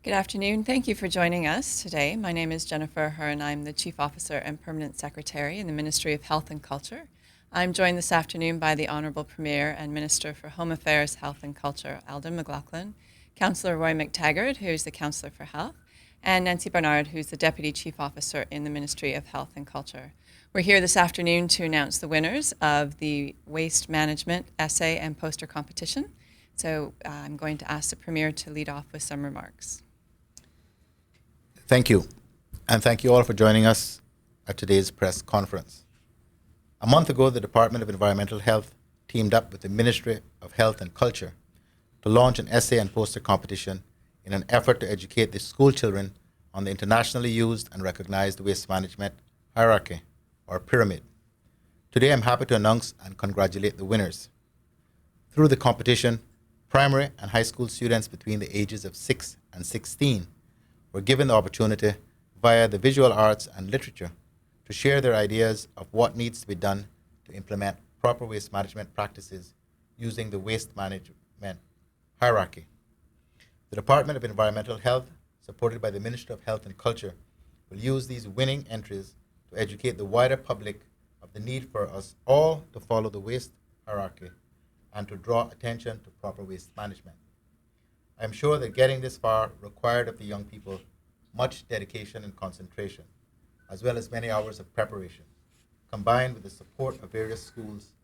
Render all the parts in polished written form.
Good afternoon. Thank you for joining us today. My name is Jennifer Hearn. I'm the Chief Officer and Permanent Secretary in the Ministry of Health and Culture. I'm joined this afternoon by the Honourable Premier and Minister for Home Affairs, Health and Culture, Alden McLaughlin, Councillor Roy McTaggart, who's the Councillor for Health, and Nancy Bernard, who's the Deputy Chief Officer in the Ministry of Health and Culture. We're here this afternoon to announce the winners of the Waste Management Essay and Poster Competition. So I'm going to ask the Premier to lead off with some remarks. Thank you, and thank you all for joining us at today's press conference. A month ago, the Department of Environmental Health teamed up with the Ministry of Health and Culture to launch an essay and poster competition in an effort to educate the school children on the internationally used and recognized waste management hierarchy, or pyramid. Today, I'm happy to announce and congratulate the winners. Through the competition, primary and high school students between the ages of 6 and 16 were given the opportunity via the visual arts and literature to share their ideas of what needs to be done to implement proper waste management practices using the waste management hierarchy. The Department of Environmental Health, supported by the Ministry of Health and Culture, will use these winning entries to educate the wider public of the need for us all to follow the waste hierarchy and to draw attention to proper waste management. I'm sure that getting this far required of the young people much dedication and concentration, as well as many hours of preparation, combined with the support of various schools,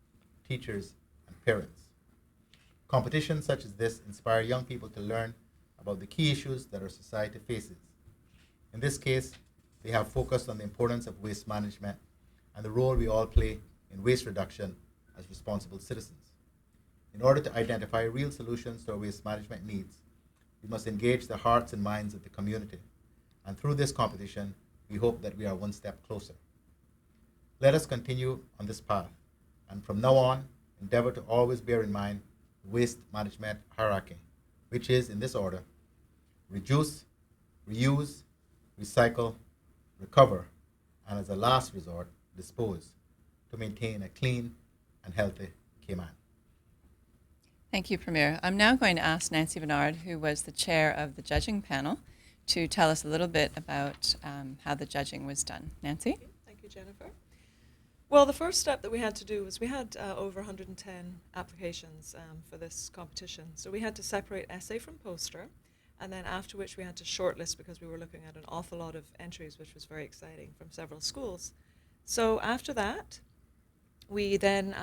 teachers, and parents. Competitions such as this inspire young people to learn about the key issues that our society faces. In this case, they have focused on the importance of waste management and the role we all play in waste reduction as responsible citizens. In order to identify real solutions to our waste management needs, we must engage the hearts and minds of the community. And through this competition, we hope that we are one step closer. Let us continue on this path, and from now on, endeavor to always bear in mind the waste management hierarchy, which is in this order: reduce, reuse, recycle, recover, and as a last resort, dispose, to maintain a clean and healthy Cayman. Thank you, Premier. I'm now going to ask Nancy Bernard, who was the chair of the judging panel, to tell us a little bit about how the judging was done. Nancy? Thank you, Jennifer. Well, the first step that we had to do was we had over 110 applications for this competition. So we had to separate essay from poster, and then after which we had to shortlist because we were looking at an awful lot of entries, which was very exciting, from several schools. So after that, we then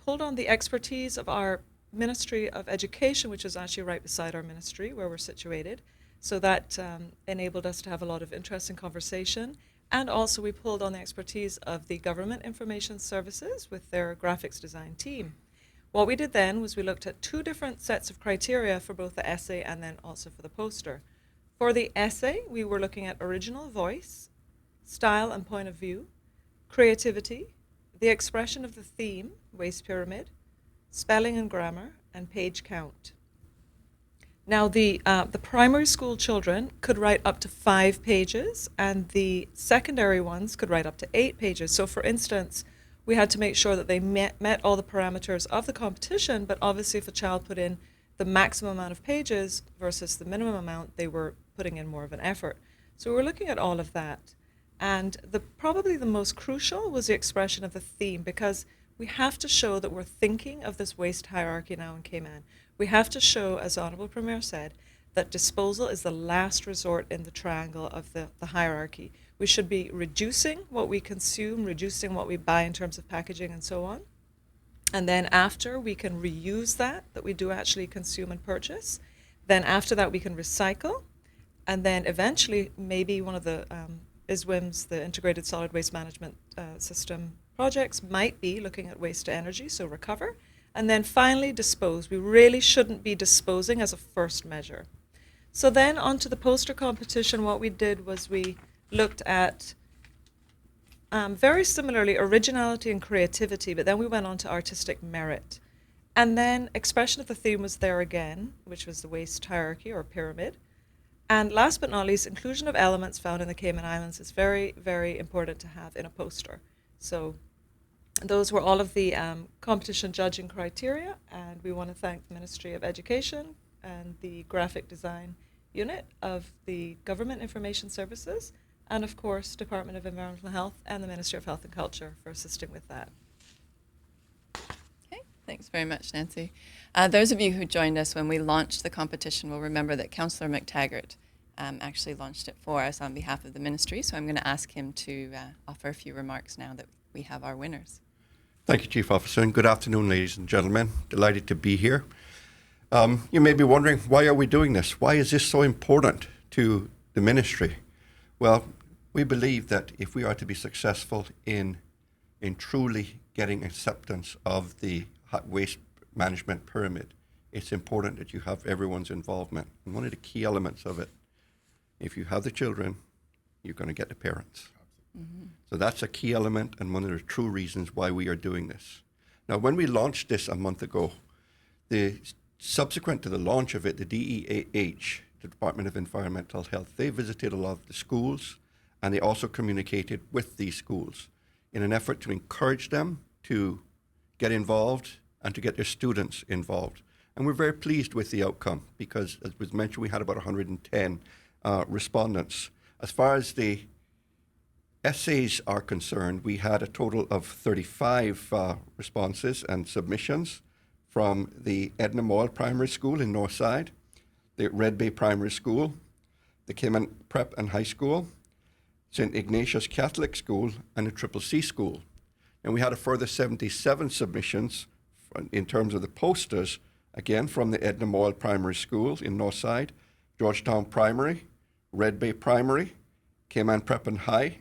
pulled on the expertise of our Ministry of Education, which is actually right beside our ministry where we're situated. So that enabled us to have a lot of interesting conversation. And also we pulled on the expertise of the Government Information Services with their graphics design team. What we did then was we looked at two different sets of criteria for both the essay and then also for the poster. For the essay, we were looking at original voice, style and point of view, creativity, the expression of the theme, waste pyramid, spelling and grammar, and page count. Now, the primary school children could write up to 5 pages, and the secondary ones could write up to 8 pages. So, for instance, we had to make sure that they met all the parameters of the competition, but obviously if a child put in the maximum amount of pages versus the minimum amount, they were putting in more of an effort. So we were looking at all of that. And probably the most crucial was the expression of the theme, because we have to show that we're thinking of this waste hierarchy now in Cayman. We have to show, as Honourable Premier said, that disposal is the last resort in the triangle of the hierarchy. We should be reducing what we consume, reducing what we buy in terms of packaging and so on. And then after, we can reuse that we do actually consume and purchase. Then after that, we can recycle. And then eventually, maybe one of the ISWIM's, the Integrated Solid Waste Management System projects, might be looking at waste to energy, so recover. And then finally, dispose. We really shouldn't be disposing as a first measure. So then onto the poster competition, what we did was we looked at very similarly originality and creativity, but then we went on to artistic merit. And then expression of the theme was there again, which was the waste hierarchy or pyramid. And last but not least, inclusion of elements found in the Cayman Islands is very, very important to have in a poster. So those were all of the competition judging criteria, and we want to thank the Ministry of Education and the graphic design unit of the Government Information Services, and of course, Department of Environmental Health and the Ministry of Health and Culture for assisting with that. Okay, thanks very much, Nancy. Those of you who joined us when we launched the competition will remember that Councillor McTaggart actually launched it for us on behalf of the ministry, so I'm going to ask him to offer a few remarks now that we have our winners. Thank you, Chief Officer, and good afternoon, ladies and gentlemen. Delighted to be here. You may be wondering, why are we doing this? Why is this so important to the ministry? Well, we believe that if we are to be successful in truly getting acceptance of the waste management pyramid, it's important that you have everyone's involvement. And one of the key elements of it, if you have the children, you're going to get the parents. Mm-hmm. So that's a key element and one of the true reasons why we are doing this. Now, when we launched this a month ago, subsequent to the launch of it, the DEH, the Department of Environmental Health, they visited a lot of the schools, and they also communicated with these schools in an effort to encourage them to get involved and to get their students involved. And we're very pleased with the outcome because, as was mentioned, we had about 110 respondents. As far as the essays are concerned, we had a total of 35 responses and submissions from the Edna Moyle Primary School in Northside, the Red Bay Primary School, the Cayman Prep and High School, St. Ignatius Catholic School, and the Triple C School. And we had a further 77 submissions in terms of the posters, again, from the Edna Moyle Primary School in Northside, Georgetown Primary, Red Bay Primary, Cayman Prep and High,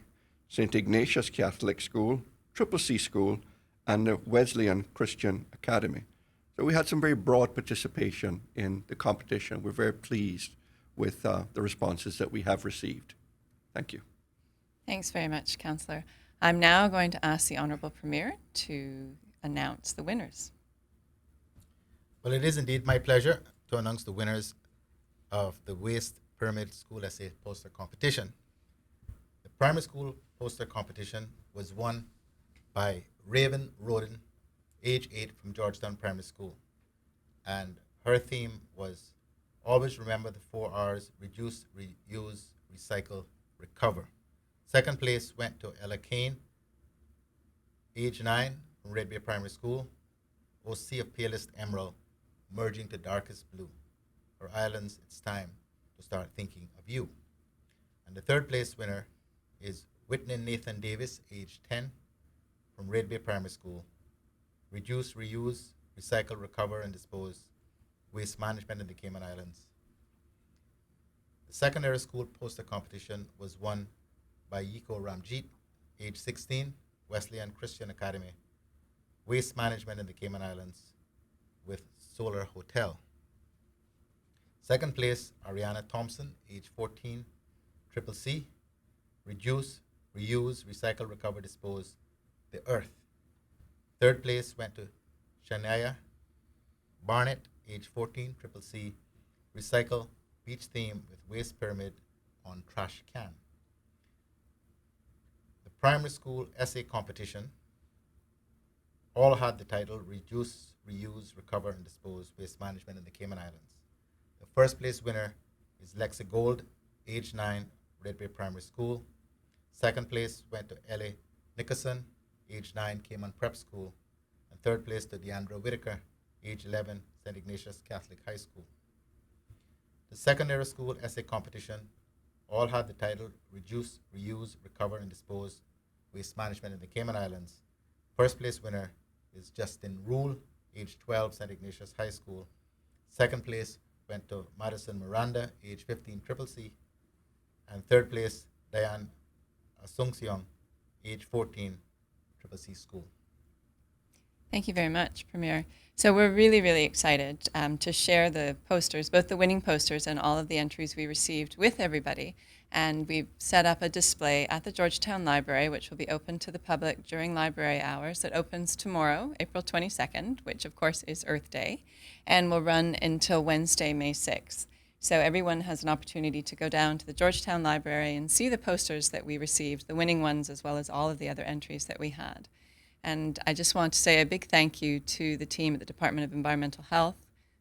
St. Ignatius Catholic School, Triple C School, and the Wesleyan Christian Academy. So we had some very broad participation in the competition. We're very pleased with the responses that we have received. Thank you. Thanks very much, Councillor. I'm now going to ask the Honourable Premier to announce the winners. Well, it is indeed my pleasure to announce the winners of the Waste Pyramid School Essay Poster Competition. The primary school poster competition was won by Raven Roden, age 8, from Georgetown Primary School. And her theme was always remember the 4 R's: reduce, reuse, recycle, recover. Second place went to Ella Kane, age 9, from Red Bay Primary School. O sea of palest emerald, merging to darkest blue. For islands, it's time to start thinking of you. And the third place winner is Whitney Nathan Davis, age 10, from Red Bay Primary School. Reduce, reuse, recycle, recover, and dispose waste management in the Cayman Islands. The secondary school poster competition was won by Yiko Ramjeet, age 16, Wesleyan Christian Academy, waste management in the Cayman Islands with Solar Hotel. Second place, Ariana Thompson, age 14, Triple C, reduce, reuse, recycle, recover, dispose, the earth. Third place went to Shania Barnett, age 14, Triple C, recycle, beach theme with waste pyramid on trash can. The primary school essay competition all had the title Reduce, Reuse, Recover, and Dispose Waste Management in the Cayman Islands. The first place winner is Lexi Gold, age 9, Red Bay Primary School. Second place went to Ellie Nickerson, age 9, Cayman Prep School. And third place to Deandra Whitaker, age 11, St. Ignatius Catholic High School. The secondary school essay competition all had the title Reduce, Reuse, Recover, and Dispose Waste Management in the Cayman Islands. First place winner is Justin Rule, age 12, St. Ignatius High School. Second place went to Madison Miranda, age 15, Triple C. And third place, Diane Asungseong, age 14, Triple C School. Thank you very much, Premier. So we're really, really excited to share the posters, both the winning posters and all of the entries we received with everybody. And we've set up a display at the Georgetown Library, which will be open to the public during library hours. It opens tomorrow, April 22nd, which of course is Earth Day, and will run until Wednesday, May 6th. So everyone has an opportunity to go down to the Georgetown Library and see the posters that we received, the winning ones, as well as all of the other entries that we had. And I just want to say a big thank you to the team at the Department of Environmental Health,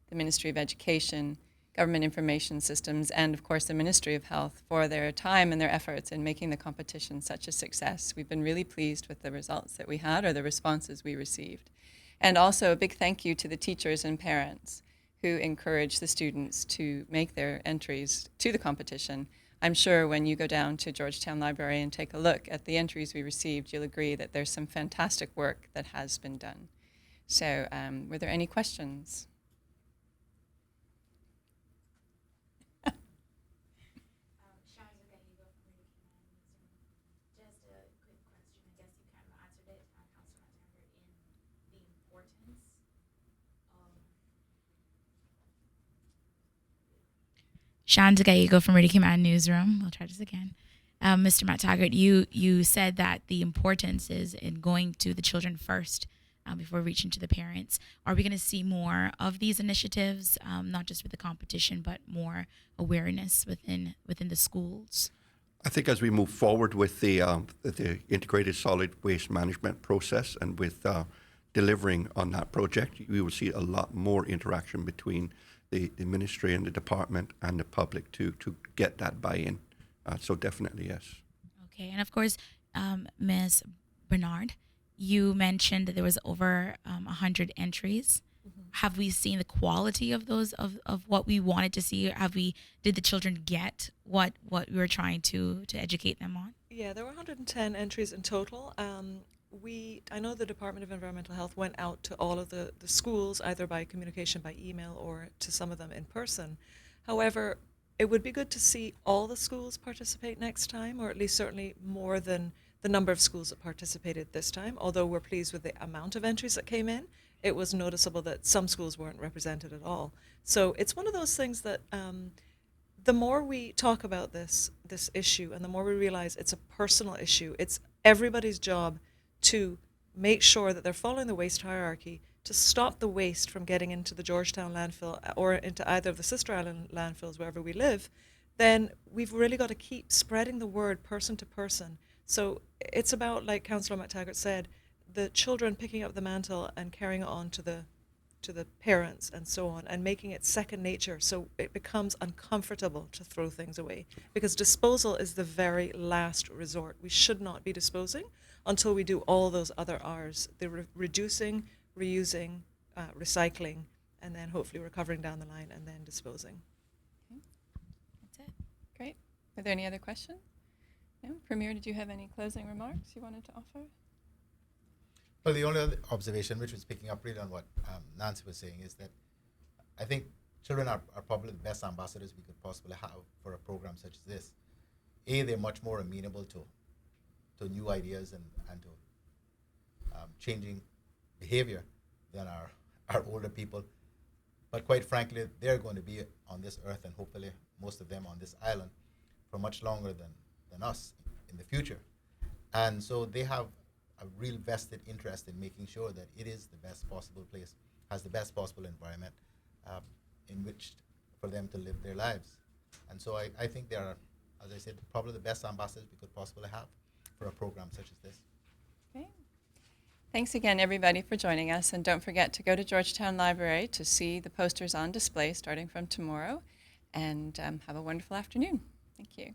the Ministry of Education, Government Information Systems, and of course the Ministry of Health for their time and their efforts in making the competition such a success. We've been really pleased with the results that we had, or the responses we received. And also a big thank you to the teachers and parents who encouraged the students to make their entries to the competition. I'm sure when you go down to Georgetown Library and take a look at the entries we received, you'll agree that there's some fantastic work that has been done. So were there any questions? Shanda Gallego from Radio Cayman Newsroom. I'll try this again. Mr. Matt Taggart, you said that the importance is in going to the children first before reaching to the parents. Are we going to see more of these initiatives, not just with the competition, but more awareness within the schools? I think as we move forward with the integrated solid waste management process and with delivering on that project, we will see a lot more interaction between the ministry and the department and the public to get that buy-in. So definitely, yes. Okay, and of course, Ms. Bernard, you mentioned that there was over 100 entries. Mm-hmm. Have we seen the quality of those of what we wanted to see? Did the children get what we were trying to educate them on? Yeah, there were 110 entries in total. I know the Department of Environmental Health went out to all of the schools, either by communication by email or to some of them in person. However, it would be good to see all the schools participate next time, or at least certainly more than the number of schools that participated this time. Although we're pleased with the amount of entries that came in, it was noticeable that some schools weren't represented at all. So it's one of those things that the more we talk about this issue and the more we realize it's a personal issue, it's everybody's job to make sure that they're following the waste hierarchy to stop the waste from getting into the Georgetown landfill or into either of the sister island landfills wherever we live, then we've really got to keep spreading the word person to person. So it's about, like Councillor McTaggart said, the children picking up the mantle and carrying it on to the parents and so on, and making it second nature so it becomes uncomfortable to throw things away. Because disposal is the very last resort. We should not be disposing until we do all those other R's, the reducing, reusing, recycling, and then hopefully recovering down the line and then disposing. Okay. That's it. Great. Are there any other questions? No? Premier, did you have any closing remarks you wanted to offer? Well, the only other observation, which was picking up really on what Nancy was saying, is that I think children are probably the best ambassadors we could possibly have for a program such as this. They're much more amenable to new ideas and to changing behavior than our older people. But quite frankly, they're going to be on this earth, and hopefully most of them on this island, for much longer than us in the future. And so they have a real vested interest in making sure that it is the best possible place, has the best possible environment in which for them to live their lives. And so I think they are, as I said, probably the best ambassadors we could possibly have for a program such as this. Okay. Thanks again, everybody, for joining us. And don't forget to go to Georgetown Library to see the posters on display starting from tomorrow. And have a wonderful afternoon. Thank you.